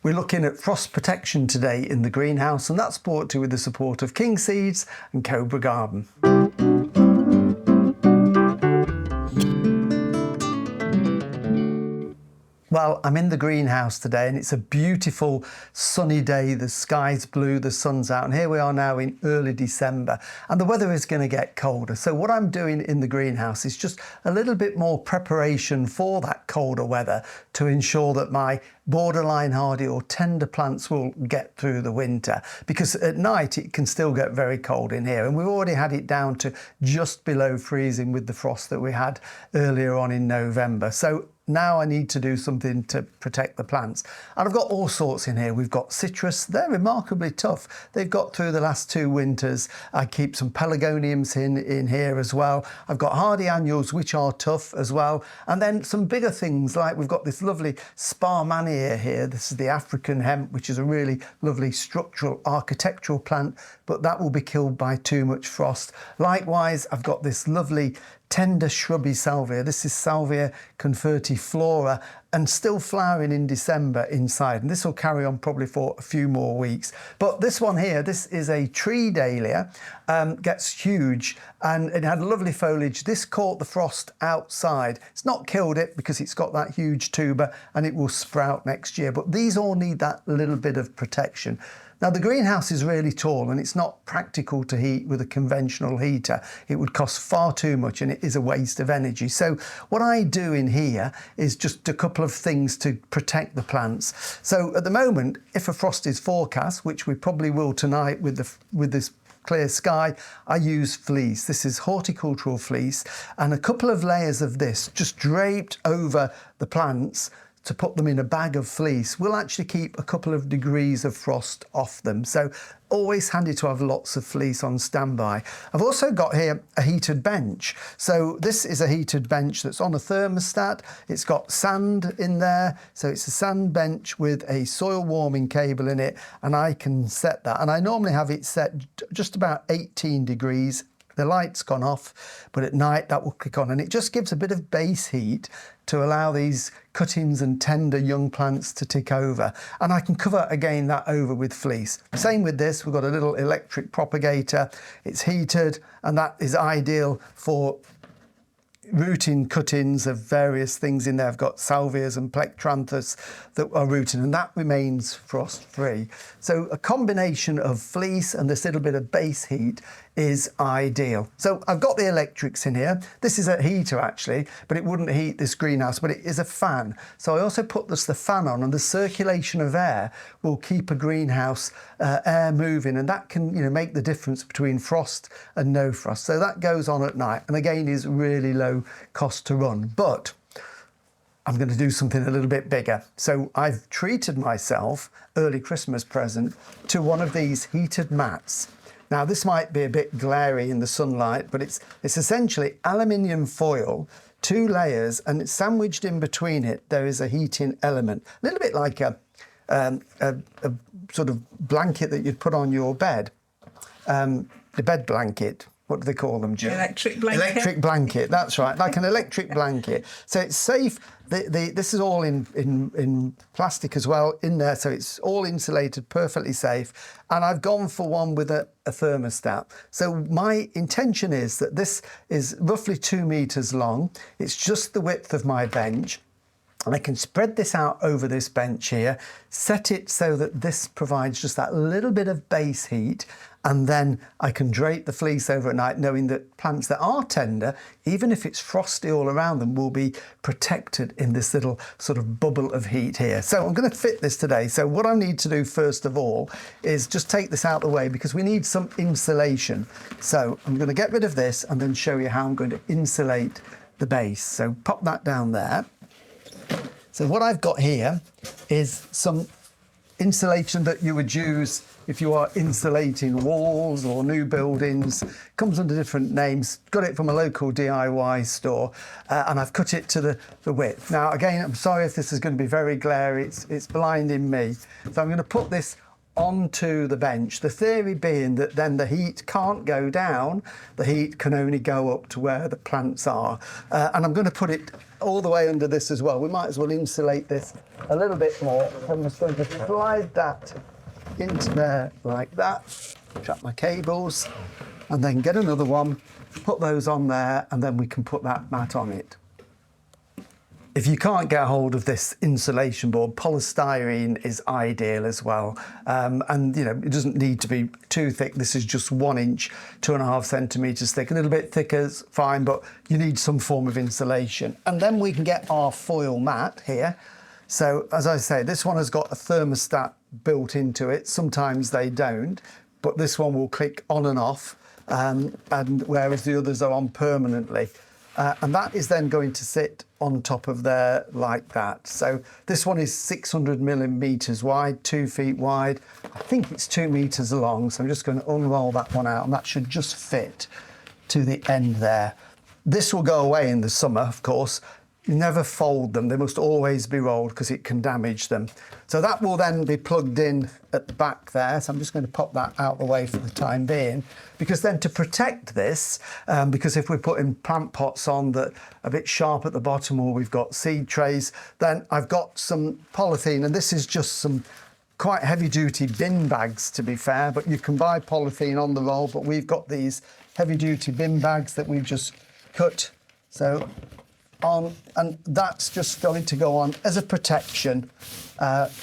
We're looking at frost protection today in the greenhouse, and that's brought to you with the support of King Seeds and Cobra Garden. Well, I'm in the greenhouse today and it's a beautiful sunny day. The sky's blue, the sun's out, and here we are now in early December and the weather is going to get colder. So what I'm doing in the greenhouse is just a little bit more preparation for that colder weather to ensure that my borderline hardy or tender plants will get through the winter, because at night it can still get very cold in here, and we've already had it down to just below freezing with the frost that we had earlier on in November. So now I need to do something to protect the plants. And I've got all sorts in here. We've got citrus. They're remarkably tough. They've got through the last 2 winters. I keep some pelargoniums in here as well. I've got hardy annuals, which are tough as well. And then some bigger things, like we've got this lovely sparmannia here. This is the African hemp, which is a really lovely structural architectural plant, but that will be killed by too much frost. Likewise, I've got this lovely tender shrubby salvia. This is Salvia convertiflora, and still flowering in December inside, and this will carry on probably for a few more weeks. But this one here, this is a tree dahlia, gets huge, and it had lovely foliage. This caught the frost outside. It's not killed it because it's got that huge tuber and it will sprout next year, but these all need that little bit of protection. Now the greenhouse is really tall and it's not practical to heat with a conventional heater. It would cost far too much and it is a waste of energy. So what I do in here is just a couple of things to protect the plants. So at the moment, if a frost is forecast, which we probably will tonight with this clear sky, I use fleece. This is horticultural fleece, and a couple of layers of this just draped over the plants to put them in a bag of fleece will actually keep a couple of degrees of frost off them. So always handy to have lots of fleece on standby. I've also got here a heated bench. So this is a heated bench that's on a thermostat. It's got sand in there. So it's a sand bench with a soil warming cable in it, and I can set that. And I normally have it set just about 18 degrees. The light's gone off, but at night that will click on, and it just gives a bit of base heat to allow these cuttings and tender young plants to tick over. And I can cover again that over with fleece. Same with this, we've got a little electric propagator. It's heated, and that is ideal for rooting cuttings of various things in there. I've got salvias and plectranthus that are rooting, and that remains frost free. So a combination of fleece and this little bit of base heat is ideal. So I've got the electrics in here. This is a heater actually, but it wouldn't heat this greenhouse, but it is a fan. So I also put the fan on, and the circulation of air will keep a greenhouse air moving, and that can make the difference between frost and no frost. So that goes on at night, and again is really low cost to run. But I'm going to do something a little bit bigger. So I've treated myself, early Christmas present, to one of these heated mats. Now this might be a bit glary in the sunlight, but it's essentially aluminium foil, 2 layers, and it's sandwiched in between it. There is a heating element, a little bit like a sort of blanket that you'd put on your bed, the bed blanket. What do they call them, Jill? Electric blanket. Electric blanket, that's right, like an electric blanket. So it's safe. This is all in plastic as well in there, so it's all insulated, perfectly safe. And I've gone for one with a thermostat. So my intention is that this is roughly 2 meters long. It's just the width of my bench. And I can spread this out over this bench here, set it so that this provides just that little bit of base heat, and then I can drape the fleece over at night, knowing that plants that are tender, even if it's frosty all around them, will be protected in this little sort of bubble of heat here. So I'm going to fit this today. So what I need to do first of all is just take this out of the way, because we need some insulation. So I'm going to get rid of this and then show you how I'm going to insulate the base. So pop that down there. So what I've got here is some insulation that you would use if you are insulating walls or new buildings. Comes under different names. Got it from a local DIY store, and I've cut it to the width. Now again, I'm sorry if this is going to be very glary, it's blinding me. So I'm going to put this onto the bench. The theory being that then the heat can't go down, the heat can only go up to where the plants are. And I'm going to put it all the way under this as well. We might as well insulate this a little bit more. I'm just going to slide that into there like that, trap my cables, and then get another one, put those on there, and then we can put that mat on it. If you can't get hold of this insulation board, polystyrene is ideal as well. And you know, it doesn't need to be too thick. This is just 1 inch, 2.5 centimeters thick. A little bit thicker is fine, but you need some form of insulation. And then we can get our foil mat here. So as I say, this one has got a thermostat built into it. Sometimes they don't, but this one will click on and off, and whereas the others are on permanently. And that is then going to sit on top of there like that. So this one is 600 millimeters wide, 2 feet wide. I think it's 2 meters long. So I'm just going to unroll that one out, and that should just fit to the end there. This will go away in the summer, of course. You never fold them. They must always be rolled because it can damage them. So that will then be plugged in at the back there. So I'm just going to pop that out the way for the time being, because then to protect this, because if we're putting plant pots on that are a bit sharp at the bottom, or we've got seed trays, then I've got some polythene, and this is just some quite heavy duty bin bags, to be fair, but you can buy polythene on the roll, but we've got these heavy duty bin bags that we've just cut. So on, and that's just going to go on as a protection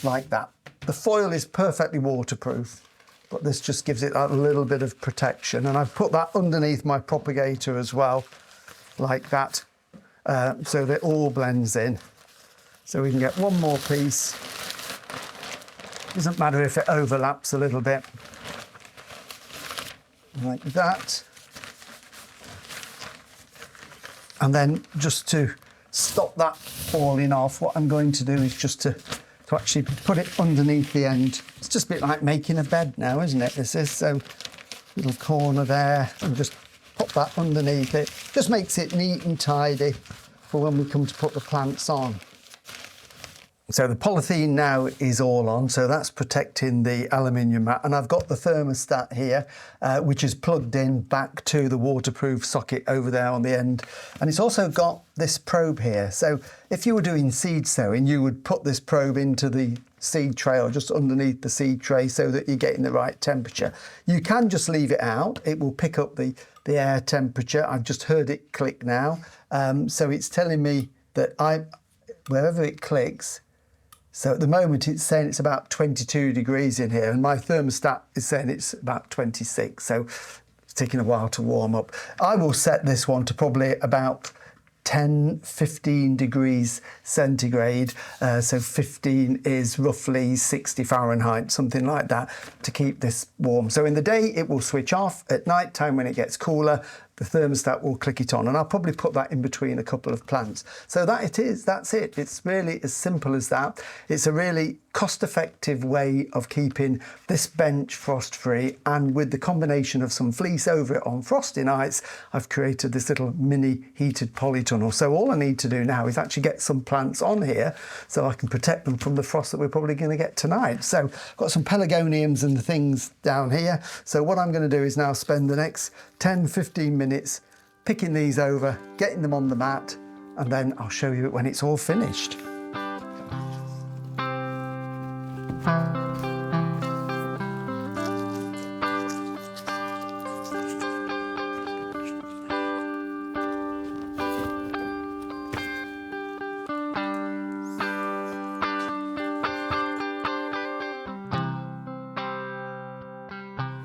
like that. The foil is perfectly waterproof, but this just gives it a little bit of protection. And I've put that underneath my propagator as well, like that, so that it all blends in. So we can get one more piece. Doesn't matter if it overlaps a little bit, like that. And then just to stop that falling off, what I'm going to do is just to actually put it underneath the end. It's just a bit like making a bed now, isn't it? This is, so little corner there, and just pop that underneath it. Just makes it neat and tidy for when we come to put the plants on. So the polythene now is all on, so that's protecting the aluminium mat. And I've got the thermostat here, which is plugged in back to the waterproof socket over there on the end. And it's also got this probe here. So if you were doing seed sowing, you would put this probe into the seed tray or just underneath the seed tray so that you're getting the right temperature. You can just leave it out. It will pick up the air temperature. I've just heard it click now. So it's telling me that wherever it clicks, so at the moment it's saying it's about 22 degrees in here, and my thermostat is saying it's about 26, so it's taking a while to warm up. I will set this one to probably about 10-15 degrees centigrade, so 15 is roughly 60 Fahrenheit, something like that, to keep this warm. So in the day it will switch off. At night time, when it gets cooler, the thermostat will click it on, and I'll probably put that in between a couple of plants. So that's it. It's really as simple as that. It's a really cost-effective way of keeping this bench frost-free, and with the combination of some fleece over it on frosty nights, I've created this little mini heated polytunnel. So all I need to do now is actually get some plants on here so I can protect them from the frost that we're probably going to get tonight. So I've got some pelargoniums and things down here. So what I'm going to do is now spend the next 10-15 minutes picking these over, getting them on the mat, and then I'll show you it when it's all finished.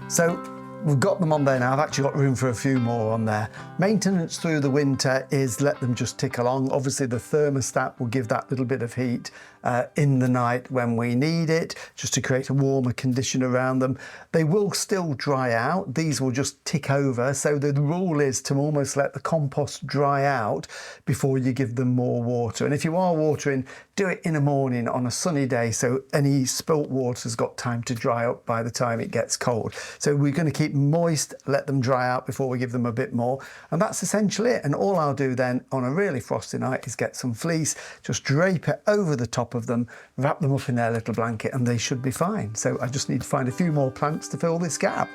So we've got them on there now. I've actually got room for a few more on there. Maintenance through the winter is let them just tick along. Obviously the thermostat will give that little bit of heat in the night when we need it, just to create a warmer condition around them. They will still dry out. These will just tick over. So the rule is to almost let the compost dry out before you give them more water. And if you are watering, do it in the morning on a sunny day, so any spilt water's got time to dry up by the time it gets cold. So we're going to keep keep them moist, let them dry out before we give them a bit more. And that's essentially it. And all I'll do then on a really frosty night is get some fleece, just drape it over the top of them, wrap them up in their little blanket, and they should be fine. So I just need to find a few more plants to fill this gap.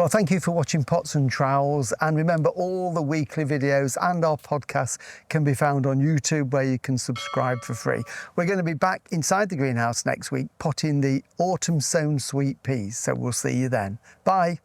Well, thank you for watching Pots and Trowels, and remember, all the weekly videos and our podcasts can be found on YouTube, where you can subscribe for free. We're going to be back inside the greenhouse next week potting the autumn sown sweet peas, so we'll see you then. Bye.